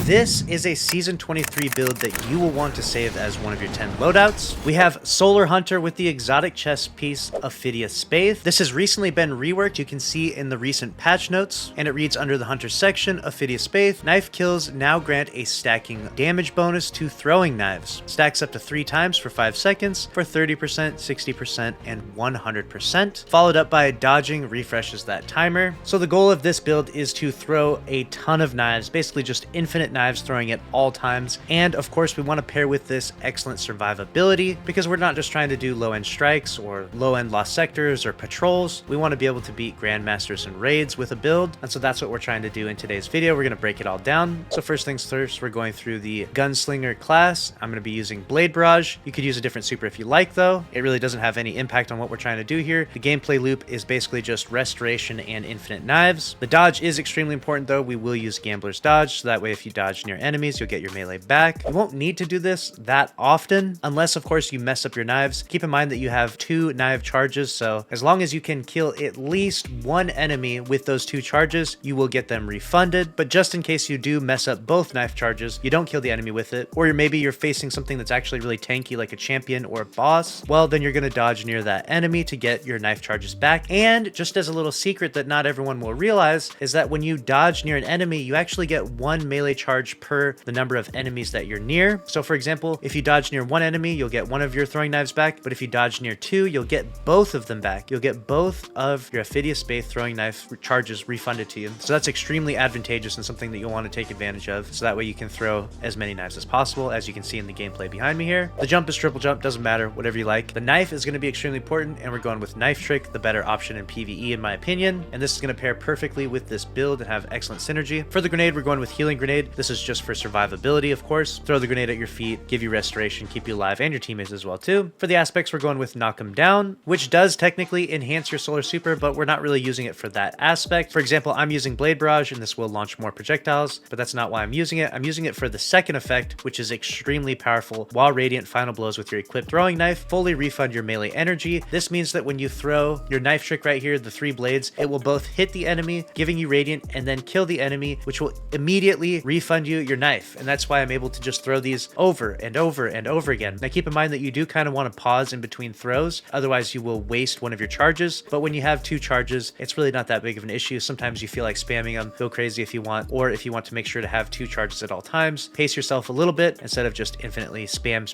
This is a Season 23 build that you will want to save as one of your 10 loadouts. We have Solar Hunter with the exotic chest piece Ophidia Spathe. This has recently been reworked, you can see in the recent patch notes, and it reads under the Hunter section, Ophidia Spathe, knife kills now grant a stacking damage bonus to throwing knives. Stacks up to 3 times for 5 seconds for 30%, 60%, and 100%. Followed up by dodging refreshes that timer. So the goal of this build is to throw a ton of knives, basically just infinite knives throwing at all times. And of course we want to pair with this excellent survivability because we're not just trying to do low-end strikes or low-end lost sectors or patrols. We want to be able to beat grandmasters and raids with a build, and so that's what we're trying to do in today's video. We're going to break it all down. So first things first, we're going through the gunslinger class. I'm going to be using Blade Barrage. You could use a different super if you like though. It really doesn't have any impact on what we're trying to do here. The gameplay loop is basically just restoration and infinite knives. The dodge is extremely important though. We will use Gambler's Dodge, so that way if you dodge near enemies, you'll get your melee back. You won't need to do this that often, unless of course you mess up your knives. Keep in mind that you have 2 knife charges, so as long as you can kill at least 1 enemy with those 2 charges, you will get them refunded. But just in case you do mess up both knife charges, you don't kill the enemy with it, or maybe you're facing something that's actually really tanky like a champion or a boss, well then you're going to dodge near that enemy to get your knife charges back. And just as a little secret that not everyone will realize is that when you dodge near an enemy, you actually get 1 melee charge per the number of enemies that you're near. So for example, if you dodge near 1 enemy, you'll get 1 of your throwing knives back, but if you dodge near 2, you'll get both of them back. You'll get both of your Ophidia Spathe throwing knife charges refunded to you. So that's extremely advantageous and something that you'll want to take advantage of, so that way you can throw as many knives as possible, as you can see in the gameplay behind me here. The jump is triple jump, doesn't matter, whatever you like. The knife is going to be extremely important, and we're going with Knife Trick, the better option in PvE in my opinion, and this is going to pair perfectly with this build and have excellent synergy. For the grenade, we're going with Healing Grenade. This is just for survivability, of course. Throw the grenade at your feet, give you restoration, keep you alive, and your teammates as well too. For the aspects, we're going with Knock 'em Down, which does technically enhance your solar super, but we're not really using it for that aspect. For example, I'm using Blade Barrage, and this will launch more projectiles, but that's not why I'm using it. I'm using it for the second effect, which is extremely powerful. While Radiant Final Blows with your equipped throwing knife fully refund your melee energy. This means that when you throw your Knife Trick right here, the 3 blades, it will both hit the enemy, giving you Radiant, and then kill the enemy, which will immediately refund you your knife. And that's why I'm able to just throw these over and over and over again. Now keep in mind that you do kind of want to pause in between throws, otherwise you will waste one of your charges. But when you have 2 charges, it's really not that big of an issue. Sometimes you feel like spamming them, go crazy if you want, or if you want to make sure to have 2 charges at all times, pace yourself a little bit instead of just infinitely spam,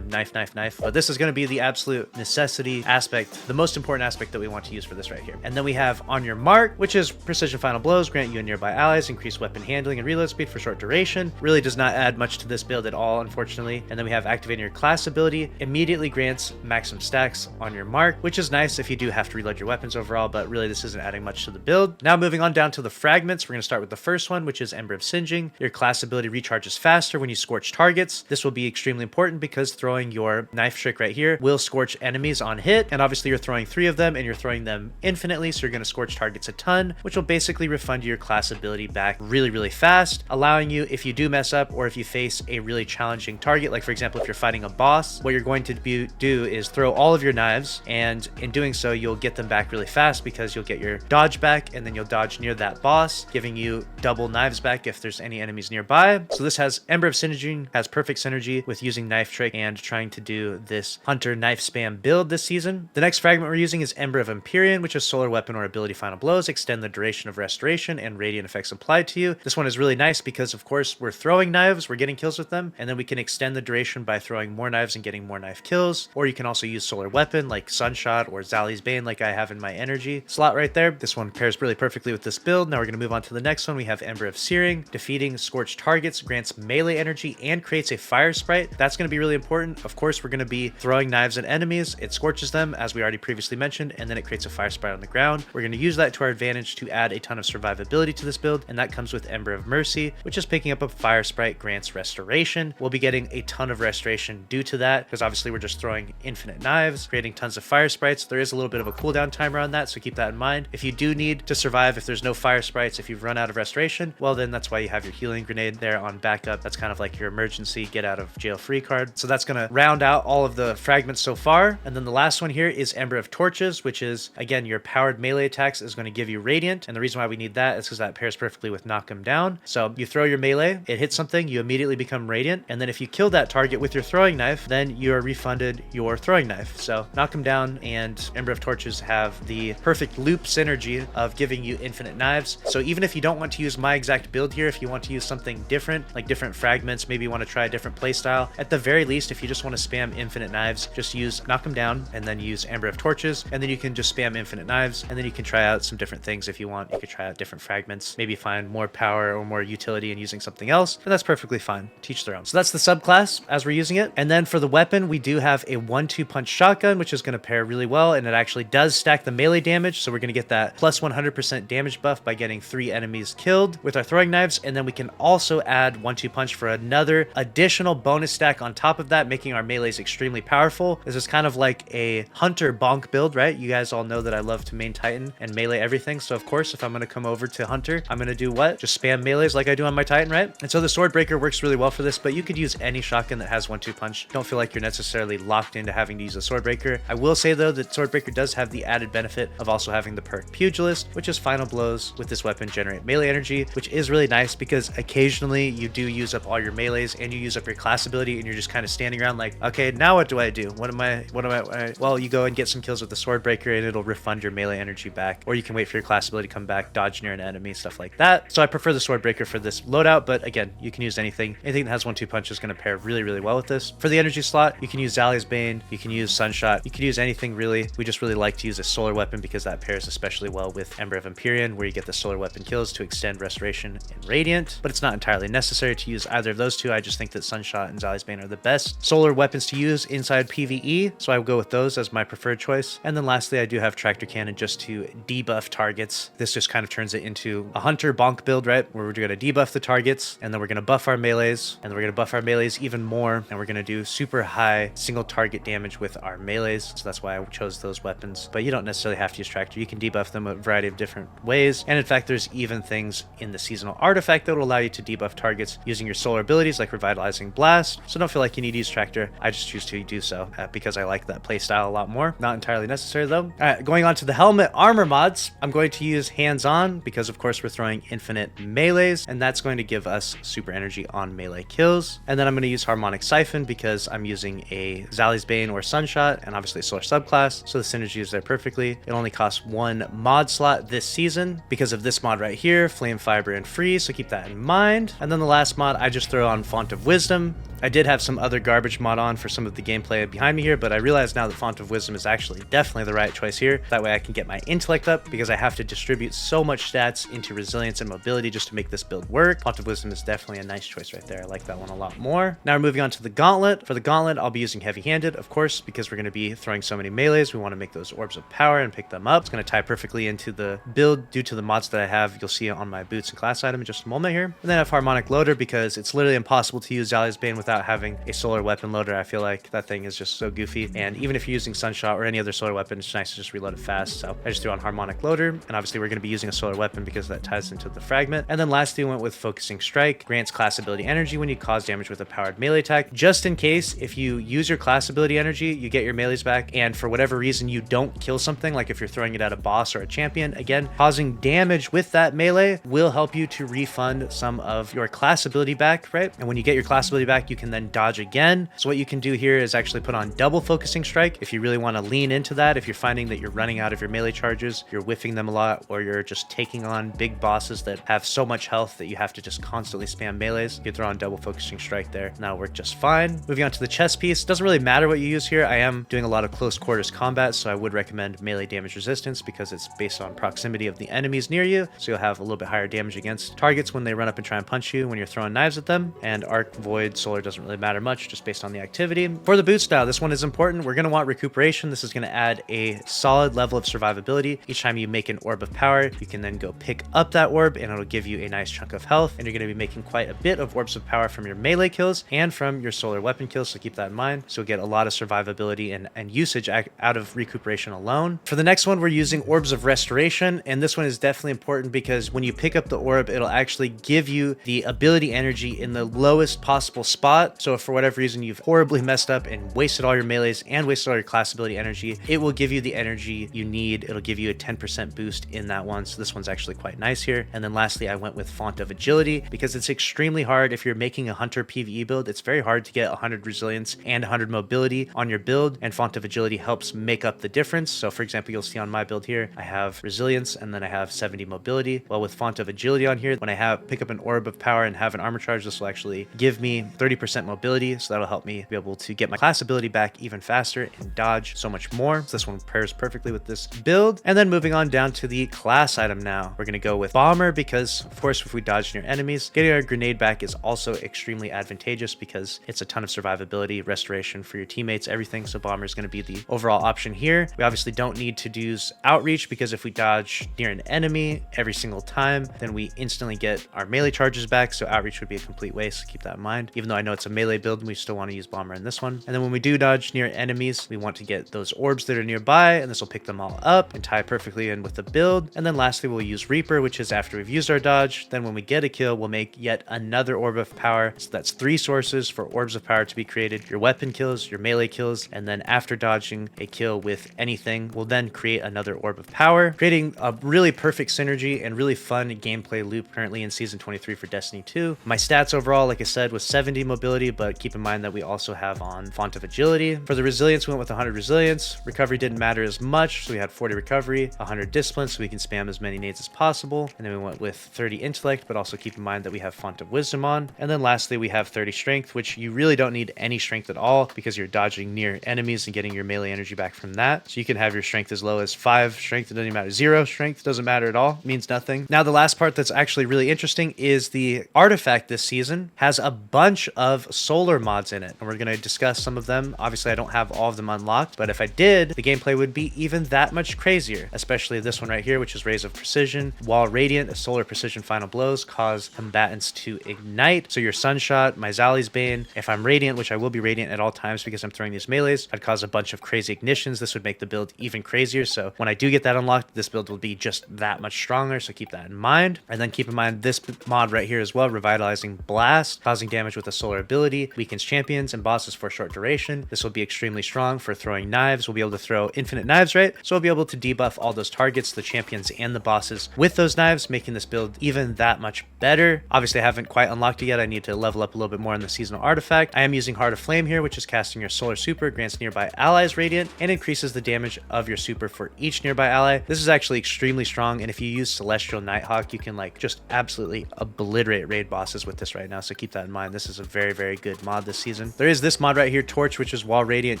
knife, knife, knife. But this is going to be the absolute necessity aspect, the most important aspect that we want to use for this right here. And then we have On Your Mark, which is Precision Final Blows, grant you and nearby allies increased weapon handling and reload speed for short duration. Really does not add much to this build at all, unfortunately. And then we have Activating Your Class ability, immediately grants maximum stacks on your mark, which is nice if you do have to reload your weapons overall, but really this isn't adding much to the build. Now moving on down to the fragments, we're going to start with the first one, which is Ember of Singeing. Your class ability recharges faster when you scorch targets. This will be extremely important because throwing your Knife Trick right here will scorch enemies on hit, and obviously you're throwing 3 of them and you're throwing them infinitely, so you're going to scorch targets a ton, which will basically refund your class ability back really fast, allowing you, if you do mess up or if you face a really challenging target, like for example if you're fighting a boss, what you're going to do is throw all of your knives, and in doing so you'll get them back really fast because you'll get your dodge back, and then you'll dodge near that boss, giving you double knives back if there's any enemies nearby. So this has Ember of Singeing, has perfect synergy with using Knife Trick and trying to do this Hunter knife spam build this season. The next fragment we're using is Ember of Empyrean, which is solar weapon or ability final blows, extend the duration of restoration and radiant effects applied to you. This one is really nice because of course we're throwing knives, we're getting kills with them, and then we can extend the duration by throwing more knives and getting more knife kills. Or you can also use solar weapon like Sunshot or Zali's Bane like I have in my energy slot right there. This one pairs really perfectly with this build. Now we're going to move on to the next one. We have Ember of Searing, defeating scorched targets grants melee energy and creates a fire sprite. That's going to be really important. Of course we're going to be throwing knives at enemies, it scorches them as we already previously mentioned, and then it creates a fire sprite on the ground. We're going to use that to our advantage to add a ton of survivability to this build, and that comes with Ember of Mercy, which is picking up a fire sprite grants restoration. We'll be getting a ton of restoration due to that because obviously we're just throwing infinite knives, creating tons of fire sprites. There is a little bit of a cooldown timer on that, so keep that in mind. If you do need to survive, if there's no fire sprites, if you've run out of restoration, well then that's why you have your Healing Grenade there on backup. That's kind of like your emergency get out of jail free card. So that's going to round out all of the fragments so far. And then the last one here is Ember of Torches, which is again your powered melee attacks is going to give you Radiant, and the reason why we need that is because that pairs perfectly with Knock 'em Down. So you throw your melee, it hits something, you immediately become radiant. And then if you kill that target with your throwing knife, then you are refunded your throwing knife. So knock them down, and Ember of Torches have the perfect loop synergy of giving you infinite knives. So even if you don't want to use my exact build here, if you want to use something different, like different fragments, maybe you want to try a different playstyle, at the very least, if you just want to spam infinite knives, just use knock them down and then use Ember of Torches, and then you can just spam infinite knives, and then you can try out some different things if you want. You could try out different fragments, maybe find more power or more utility in using something else, and that's perfectly fine. Teach their own. So that's the subclass as we're using it. And then for the weapon, we do have a 1-2 punch shotgun, which is going to pair really well, and it actually does stack the melee damage, so we're going to get that plus 100% damage buff by getting 3 enemies killed with our throwing knives. And then we can also add 1-2 punch for another additional bonus stack on top of that, making our melees extremely powerful. This is kind of like a hunter bonk build, right? You guys all know that I love to main Titan and melee everything, so of course if I'm going to come over to hunter, I'm going to do what? Just spam melees like I do on my Titan, right? And so the Swordbreaker works really well for this, but you could use any shotgun that has 1-2 punch. Don't feel like you're necessarily locked into having to use a Swordbreaker. I will say though that Swordbreaker does have the added benefit of also having the perk Pugilist, which is final blows with this weapon generate melee energy, which is really nice because occasionally you do use up all your melees and you use up your class ability and you're just kind of standing around like, okay, now what do I do? Well, you go and get some kills with the Swordbreaker and it'll refund your melee energy back, or you can wait for your class ability to come back, dodge near an enemy, stuff like that. So I prefer the Swordbreaker for this loadout, but again, you can use anything that has 1-2 punch is going to pair really, really well with this. For the energy slot, you can use Zali's Bane, you can use Sunshot, you can use anything really. We just really like to use a solar weapon because that pairs especially well with Ember of Empyrean, where you get the solar weapon kills to extend Restoration and Radiant, but it's not entirely necessary to use either of those two. I just think that Sunshot and Zali's Bane are the best solar weapons to use inside PvE, so I will go with those as my preferred choice. And then lastly, I do have Tractor Cannon just to debuff targets. This just kind of turns it into a hunter bonk build, right? Where we're going to debuff the targets, and then we're going to buff our melees, and then we're going to buff our melees even more, and we're going to do super high single target damage with our melees. So that's why I chose those weapons. But you don't necessarily have to use Tractor. You can debuff them a variety of different ways. And in fact, there's even things in the seasonal artifact that will allow you to debuff targets using your solar abilities like Revitalizing Blast. So don't feel like you need to use Tractor. I just choose to do so because I like that playstyle a lot more. Not entirely necessary though. All right, going on to the helmet armor mods, I'm going to use hands-on because of course we're throwing infinite melees, and that's going to give us super energy on melee kills. And then I'm going to use Harmonic Siphon because I'm using a Zali's Bane or Sunshot and obviously a solar subclass, so the synergy is there perfectly. It only costs 1 mod slot this season because of this mod right here, Flame Fiber and Freeze, so keep that in mind. And then the last mod, I just throw on Font of Wisdom. I did have some other garbage mod on for some of the gameplay behind me here, but I realize now that Font of Wisdom is actually definitely the right choice here. That way I can get my intellect up because I have to distribute so much stats into resilience and mobility just to make this build work. Font of Wisdom is definitely a nice choice right there. I like that one a lot more. Now we're moving on to the Gauntlet. For the Gauntlet, I'll be using Heavy-Handed, of course, because we're going to be throwing so many melees. We want to make those orbs of power and pick them up. It's going to tie perfectly into the build due to the mods that I have. You'll see it on my boots and class item in just a moment here. And then I have Harmonic Loader because it's literally impossible to use Zali's Bane without having a solar weapon loader. I feel like that thing is just so goofy, and even if you're using Sunshot or any other solar weapon, it's nice to just reload it fast. So I just threw on Harmonic Loader, and obviously we're going to be using a solar weapon because that ties into the fragment. And then lastly, we went with Focusing Strike. Grants class ability energy when you cause damage with a powered melee attack, just in case if you use your class ability energy, you get your melees back, and for whatever reason you don't kill something, like if you're throwing it at a boss or a champion, again, causing damage with that melee will help you to refund some of your class ability back, right? And when you get your class ability back, you can then dodge again. So what you can do here is actually put on double Focusing Strike if you really want to lean into that. If you're finding that you're running out of your melee charges, you're whiffing them a lot, or you're just taking on big bosses that have so much health that you have to just constantly spam melees, you throw on double Focusing Strike there, and that'll work just fine. Moving on to the chest piece, doesn't really matter what you use here. I am doing a lot of close quarters combat, so I would recommend melee damage resistance because it's based on proximity of the enemies near you, so you'll have a little bit higher damage against targets when they run up and try and punch you when you're throwing knives at them. And Arc, Void, Solar doesn't really matter much, just based on the activity. For the boot style, this one is important. We're going to want recuperation. This is going to add a solid level of survivability. Each time you make an orb of power, you can then go pick up that orb and it'll give you a nice chunk of health, and you're going to be making quite a bit of orbs of power from your melee kills and from your solar weapon kills, so keep that in mind. So you'll get a lot of survivability and usage out of recuperation alone. For the next one, we're using Orbs of Restoration, and this one is definitely important because when you pick up the orb, it'll actually give you the ability energy in the lowest possible spot. So if for whatever reason you've horribly messed up and wasted all your melees and wasted all your class ability energy, it will give you the energy you need. It'll give you a 10% boost in that one, so this one's actually quite nice here. And then lastly, I went with Font of Agility ability, because it's extremely hard if you're making a hunter PvE build. It's very hard to get 100 resilience and 100 mobility on your build, and Font of Agility helps make up the difference. So for example, you'll see on my build here, I have resilience and then I have 70 mobility. Well, with Font of Agility on here, when I pick up an Orb of Power and have an armor charge, this will actually give me 30% mobility, so that'll help me be able to get my class ability back even faster and dodge so much more. So this one pairs perfectly with this build. And then moving on down to the class item now, we're going to go with Bomber, because of course if we dodge near enemies, getting our grenade back is also extremely advantageous because it's a ton of survivability, restoration for your teammates, everything. So Bomber is going to be the overall option here. We obviously don't need to use Outreach, because if we dodge near an enemy every single time, then we instantly get our melee charges back. So Outreach would be a complete waste, so keep that in mind. Even though I know it's a melee build, we still want to use Bomber in this one. And then when we do dodge near enemies, we want to get those orbs that are nearby, and this will pick them all up and tie perfectly in with the build. And then lastly, we'll use Reaper, which is after we've used our dodge. Then when we get a kill, we'll make yet another Orb of Power. So that's 3 sources for Orbs of Power to be created: your weapon kills, your melee kills, and then after dodging a kill with anything, we'll then create another Orb of Power, creating a really perfect synergy and really fun gameplay loop currently in Season 23 for Destiny 2. My stats overall, like I said, was 70 mobility, but keep in mind that we also have on Font of Agility. For the resilience, we went with 100 resilience. Recovery didn't matter as much, so we had 40 recovery, 100 discipline, so we can spam as many nades as possible. And then we went with 30 intellect, but also keep in mind that we have Font of Wisdom on. And then lastly, we have 30 strength, which you really don't need any strength at all because you're dodging near enemies and getting your melee energy back from that. So you can have your strength as low as 5 strength. It doesn't even matter. 0 strength doesn't matter at all. It means nothing. Now, the last part that's actually really interesting is the artifact this season has a bunch of solar mods in it, and we're going to discuss some of them. Obviously, I don't have all of them unlocked, but if I did, the gameplay would be even that much crazier, especially this one right here, which is Rays of Precision. While Radiant, Solar Precision Final Blows cause combatants to ignite. So your Sunshot, my Zali's Bane, if I'm Radiant, which I will be Radiant at all times because I'm throwing these melees, I'd cause a bunch of crazy ignitions. This would make the build even crazier. So when I do get that unlocked, this build will be just that much stronger. So keep that in mind. And then keep in mind this mod right here as well, Revitalizing Blast, causing damage with a solar ability, weakens champions and bosses for a short duration. This will be extremely strong for throwing knives. We'll be able to throw infinite knives, right? So we'll be able to debuff all those targets, the champions and the bosses, with those knives, making this build even that much better. Obviously, I haven't quite unlocked it yet. I need to level up a little bit more in the seasonal artifact. I am using Heart of Flame here, which is casting your solar super, grants nearby allies radiant, and increases the damage of your super for each nearby ally. This is actually extremely strong, and if you use Celestial Nighthawk, you can like just absolutely obliterate raid bosses with this right now, so keep that in mind. This is a very, very good mod this season. There is this mod right here, Torch, which is while radiant,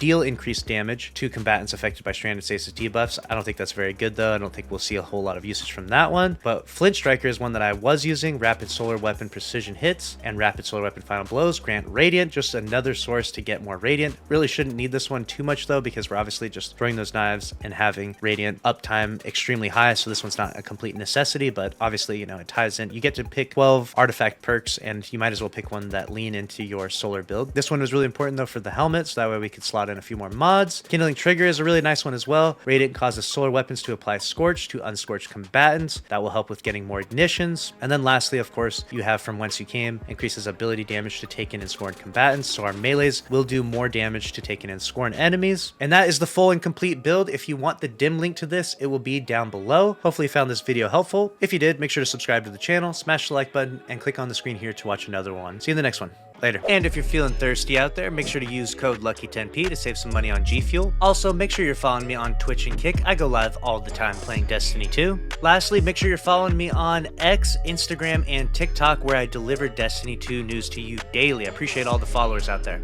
deal increased damage to combatants affected by stranded stasis debuffs. I don't think that's very good though. I don't think we'll see a whole lot of usage from that one, but Flint Striker is one that I was using. Rapid Solar Weapon Precision Hits and Rapid Solar Weapon Final Blows grant Radiant, just another source to get more Radiant. Really shouldn't need this one too much though, because we're obviously just throwing those knives and having Radiant uptime extremely high, so this one's not a complete necessity, but obviously, you know, it ties in. You get to pick 12 artifact perks, and you might as well pick one that lean into your solar build. This one was really important though for the helmet, so that way we could slot in a few more mods. Kindling Trigger is a really nice one as well. Radiant causes solar weapons to apply Scorch to unscorched combatants. That will help with getting more ignitions. And then lastly, of course, you have From Whence You Came, increases ability damage to taken and scorned combatants, so our melees will do more damage to taken and scorned enemies. And that is the full and complete build. If you want the dim link to this, it will be down below. Hopefully you found this video helpful. If you did, make sure to subscribe to the channel, smash the like button, and click on the screen here to watch another one. See you in the next one. Later. And if you're feeling thirsty out there, make sure to use code LUCKY10P to save some money on G Fuel. Also, make sure you're following me on Twitch and Kick. I go live all the time playing Destiny 2. Lastly, make sure you're following me on X, Instagram, and TikTok, where I deliver Destiny 2 news to you daily. I appreciate all the followers out there.